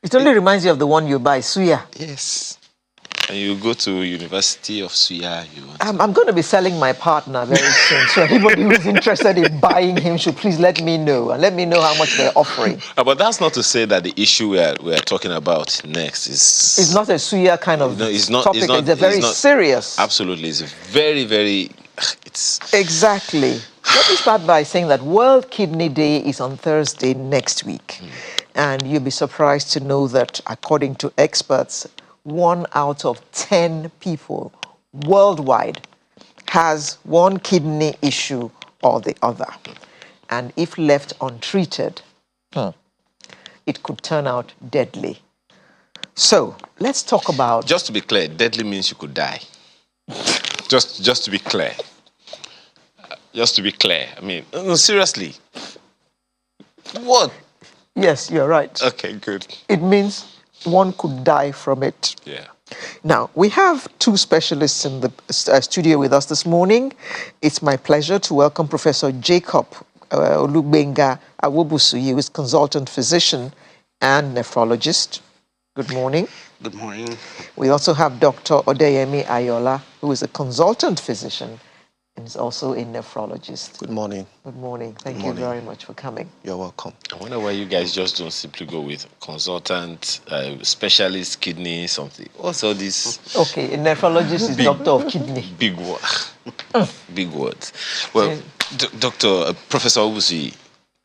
It only reminds you of the one you buy, Suya. Yes. And you go to University of Suya. I'm going to be selling my partner very soon. So anybody who's interested in buying him should please let me know. And let me know how much they're offering. But that's not to say that the issue we're talking about next is... It's not a Suya kind of topic. It's a very serious... Absolutely. It's very, very... Exactly. Let me start by saying that World Kidney Day is on Thursday next week. And you'll be surprised to know that, according to experts, 1 out of 10 people worldwide has one kidney issue or the other. And if left untreated, it could turn out deadly. So let's talk about... Just to be clear, deadly means you could die. Just to be clear. Just to be clear. I mean, no, seriously. What? Yes, you're right. Okay, good. It means one could die from it. Yeah. Now, we have 2 specialists in the studio with us this morning. It's my pleasure to welcome Professor Jacob Olugbenga Awobusuyi, who is consultant physician and nephrologist. Good morning. Good morning. We also have Dr. Odeyemi Ayola, who is a consultant physician and is also a nephrologist. Good morning. Good morning. Thank you very much for coming. You're welcome. I wonder why you guys just don't simply go with consultant, specialist, kidney, something. What's all this? Okay, a nephrologist is doctor of kidney. Big word. Big words. Well, Dr. Professor Obusi,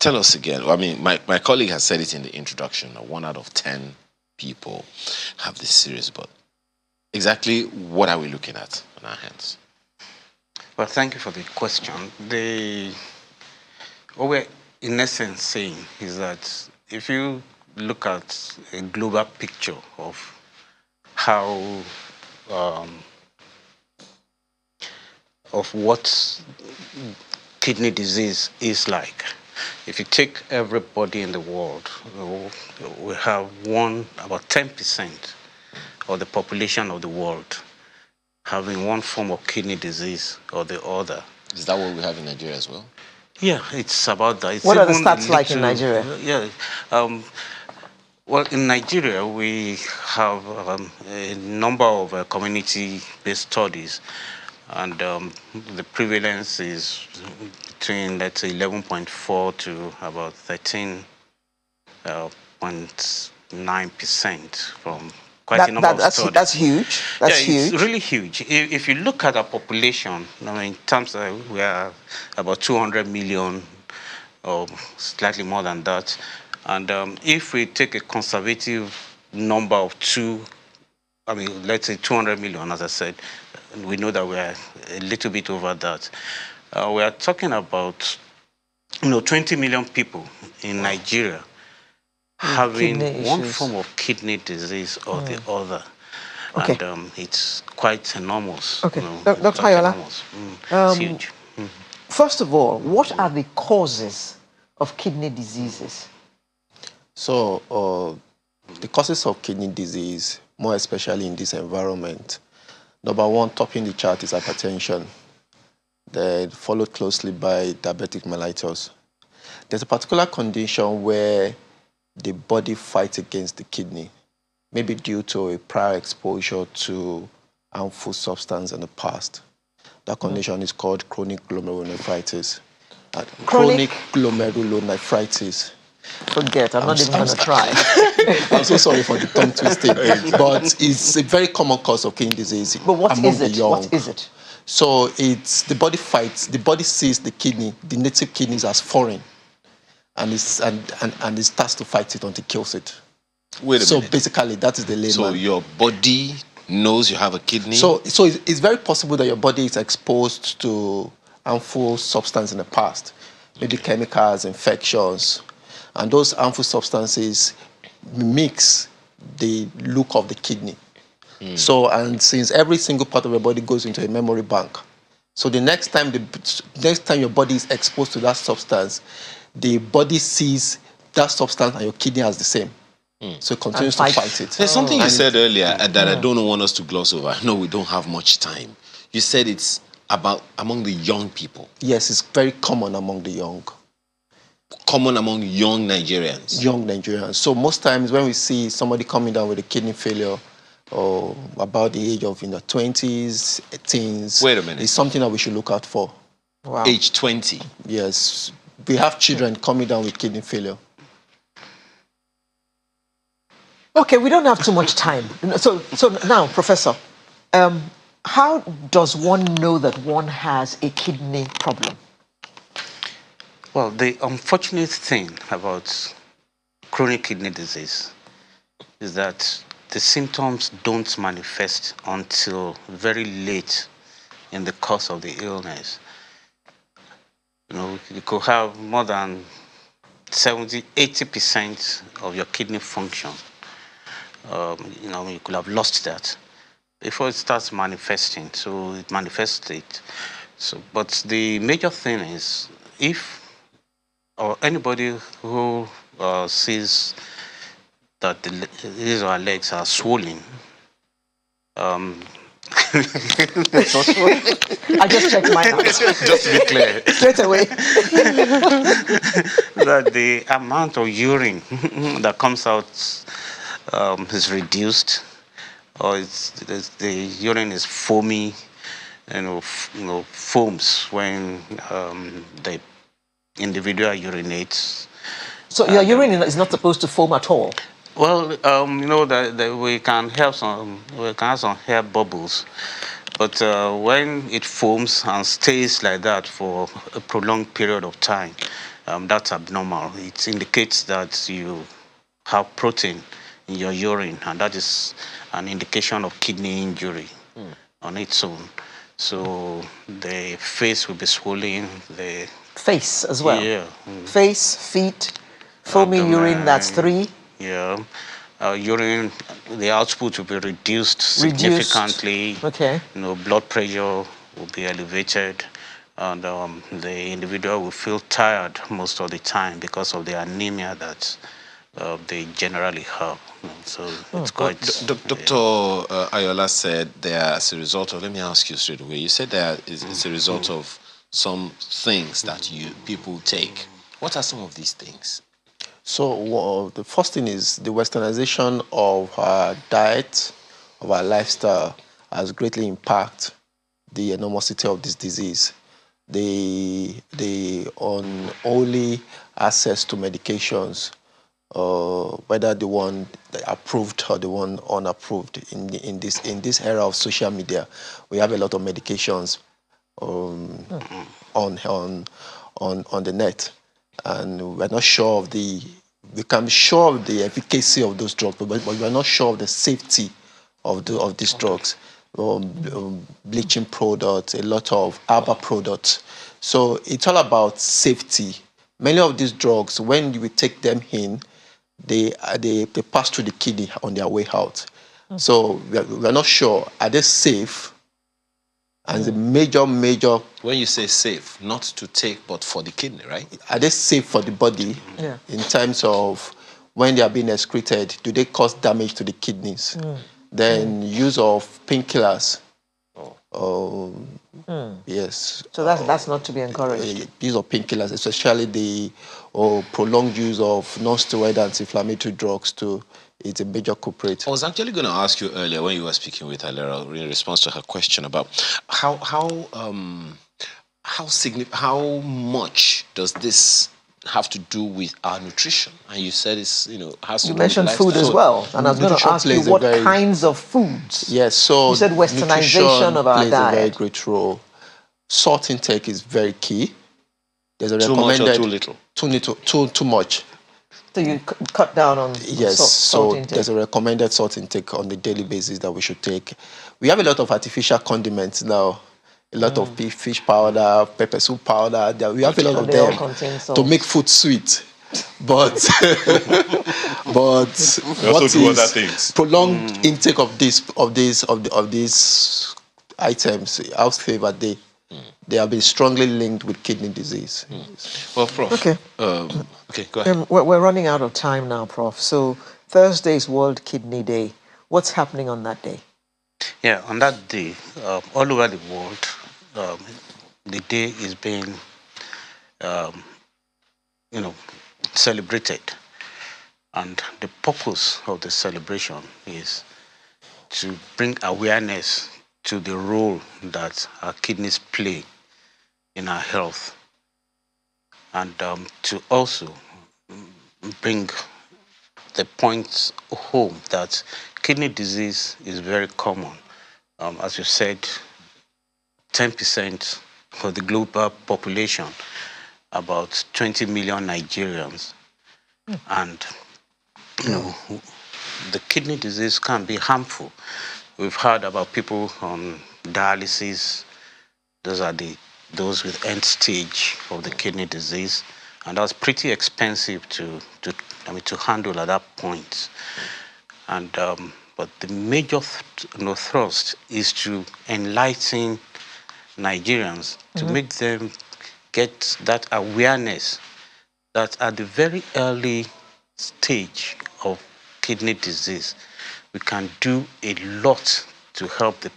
tell us again. I mean, my colleague has said it in the introduction. 1 out of 10 people have this series, but exactly what are we looking at on our hands? Well, thank you for the question. What we're in essence saying is that if you look at a global picture of how of what kidney disease is like, if you take everybody in the world, we have about 10% of the population of the world having one form of kidney disease or the other. Is that what we have in Nigeria as well? Yeah, it's about that. It's what are the stats like in Nigeria? Yeah. Well, in Nigeria, we have a number of community-based studies, and the prevalence is between, let's say, 11.4 to about 13.9% from quite a number of studies. That's huge. That's huge. It's really huge. If you look at our population, I mean, in terms of we are about 200 million or slightly more than that. And if we take a conservative number of let's say 200 million, as I said, we know that we are a little bit over that. We are talking about 20 million people in Nigeria having one form of kidney disease or the other. Okay. And it's quite enormous. Okay. Dr. Ayola, it's huge. First of all, what are the causes of kidney diseases? So, the causes of kidney disease, more especially in this environment, number 1, topping the chart is hypertension, then followed closely by diabetic mellitus. There's a particular condition where the body fights against the kidney, maybe due to a prior exposure to harmful substance in the past. That condition is called chronic glomerulonephritis. Chronic glomerulonephritis. Forget, I'm not even going to try. I'm so sorry for the tongue twisting, but it's a very common cause of kidney disease. But what among is it? the young. What is it? So it's the body fights, the body sees the kidney, the native kidneys as foreign, and it starts to fight it until it kills it. Wait a minute. So basically, that is the layman. So your body knows you have a kidney? So it's very possible that your body is exposed to harmful substance in the past, maybe chemicals, infections, and those harmful substances mix the look of the kidney. So, and since every single part of your body goes into a memory bank, so the next time your body is exposed to that substance, the body sees that substance and your kidney as the same. So it continues to fight it. There's something you said earlier that I don't want us to gloss over. No, we don't have much time. You said it's among the young people. Yes, it's very common among the young. common among young Nigerians. Young Nigerians. So most times when we see somebody coming down with a kidney failure, or about the age of 20s, teens, Wait a minute. it's something that we should look out for. Wow. Age 20. Yes, we have children coming down with kidney failure. Okay, we don't have too much time. So now, Professor, how does one know that one has a kidney problem? Well, the unfortunate thing about chronic kidney disease is that the symptoms don't manifest until very late in the course of the illness. You could have more than 70, 80% of your kidney function. You could have lost that before it starts manifesting. So it manifests it. So, but the major thing is, if or anybody who sees that his or her legs are swollen, I just checked mine out. Just to be clear. Straight away. that the amount of urine that comes out is reduced, or the urine is foamy, foams when the individual urinates. So your urine is not supposed to foam at all? Well, that we can have some hair bubbles, but when it foams and stays like that for a prolonged period of time, that's abnormal. It indicates that you have protein in your urine, and that is an indication of kidney injury on its own. So the face will be swollen. The Face as well? Yeah. Face, feet, foamy urine, that's 3. Yeah. Urine, the output will be reduced significantly. Okay. Blood pressure will be elevated, and the individual will feel tired most of the time because of the anemia that they generally have. So it's quite. Dr. Ayola said there, as a result of, let me ask you straight away, you said that it's a result of some things that people take. What are some of these things? So the first thing is the westernization of our diet, of our lifestyle, has greatly impacted the enormosity of this disease. The only access to medications, whether the one approved or the one unapproved, in this era of social media, we have a lot of medications on the net, and we're not sure of we can be sure of the efficacy of those drugs, but we're not sure of the safety of these drugs. Bleaching products, a lot of herbal products. So it's all about safety. Many of these drugs, when you take them in, they pass through the kidney on their way out. So we're not sure, are they safe? And the major... When you say safe, not to take, but for the kidney, right? Are they safe for the body? Yeah. In terms of when they are being excreted, do they cause damage to the kidneys? Then use of painkillers. Yes. So that's not to be encouraged. Use of painkillers, especially the prolonged use of non-steroidal anti-inflammatory drugs too. It's a major culprit. I was actually going to ask you earlier when you were speaking with Alera in response to her question about how much does this have to do with our nutrition? And you said has to You do mentioned with food lifestyle. as well, and I was going to ask you what kinds of foods. Yes, so you said westernization of our plays diet. a very great role. Salt intake is very key. There's a too recommended much or too little? Too much. So you cut down on salt intake. There's a recommended salt intake on a daily basis that we should take. We have a lot of artificial condiments now. A lot of fish powder, pepper soup powder. We have a lot of them to make food sweet. But what other things. Prolonged intake of these items, house flavor, they have been strongly linked with kidney disease. Well, Prof. Okay. Okay, go ahead. We're running out of time now, Prof. So Thursday is World Kidney Day. What's happening on that day? Yeah, on that day, all over the world, the day is being celebrated. And the purpose of the celebration is to bring awareness to the role that our kidneys play in our health, and to also bring the point home that kidney disease is very common. As you said, 10% of the global population, about 20 million Nigerians. And, the kidney disease can be harmful. We've heard about people on dialysis. Those are those with end stage of the kidney disease. And that's pretty expensive to handle at that point. And but the major thrust is to enlighten Nigerians, to make them get that awareness that at the very early stage of kidney disease, we can do a lot to help the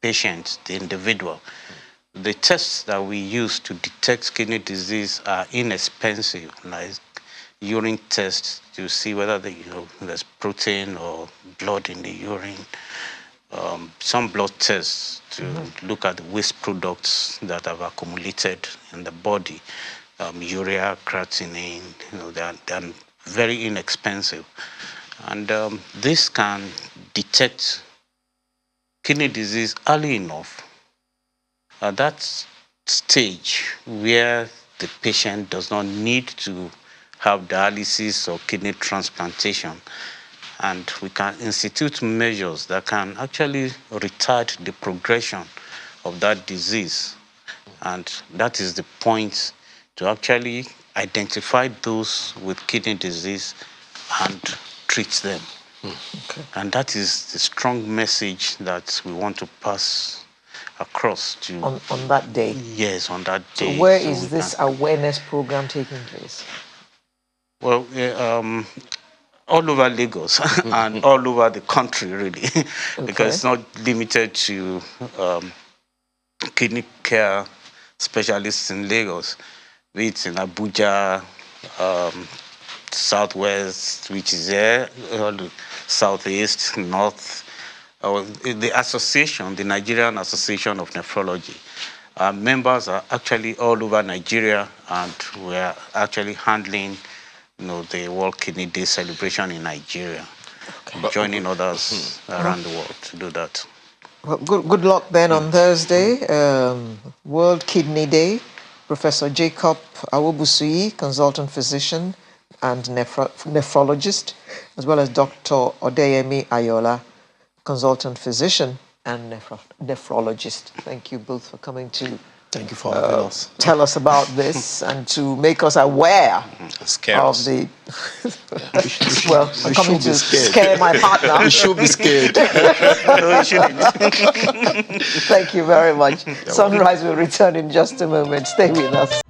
patient, the individual. The tests that we use to detect kidney disease are inexpensive, like urine tests to see whether there's protein or blood in the urine. Some blood tests to look at the waste products that have accumulated in the body, urea, creatinine. They're very inexpensive, and this can detect kidney disease early enough at that stage where the patient does not need to have dialysis or kidney transplantation. And we can institute measures that can actually retard the progression of that disease. And that is the point, to actually identify those with kidney disease and treat them. Okay. And that is the strong message that we want to pass across to... On that day? Yes, on that day. So where is this awareness program taking place? Well, all over Lagos and all over the country, really, because it's not limited to kidney care specialists in Lagos. It's in Abuja, Southwest, which is there, Southeast, North. The association, the Nigerian Association of Nephrology, members are actually all over Nigeria, and we're actually handling the World Kidney Day celebration in Nigeria, joining others around the world to do that. Well, good luck then on Thursday, World Kidney Day. Professor Jacob Awobusui, consultant physician and nephrologist, as well as Dr. Odeyemi Ayola, consultant physician and nephrologist. Thank you both for coming to Thank you for having us. Tell us about this and to make us aware of the... well, I'm coming to scare my partner. You should be scared. No, you shouldn't. Thank you very much. Sunrise will return in just a moment. Stay with us.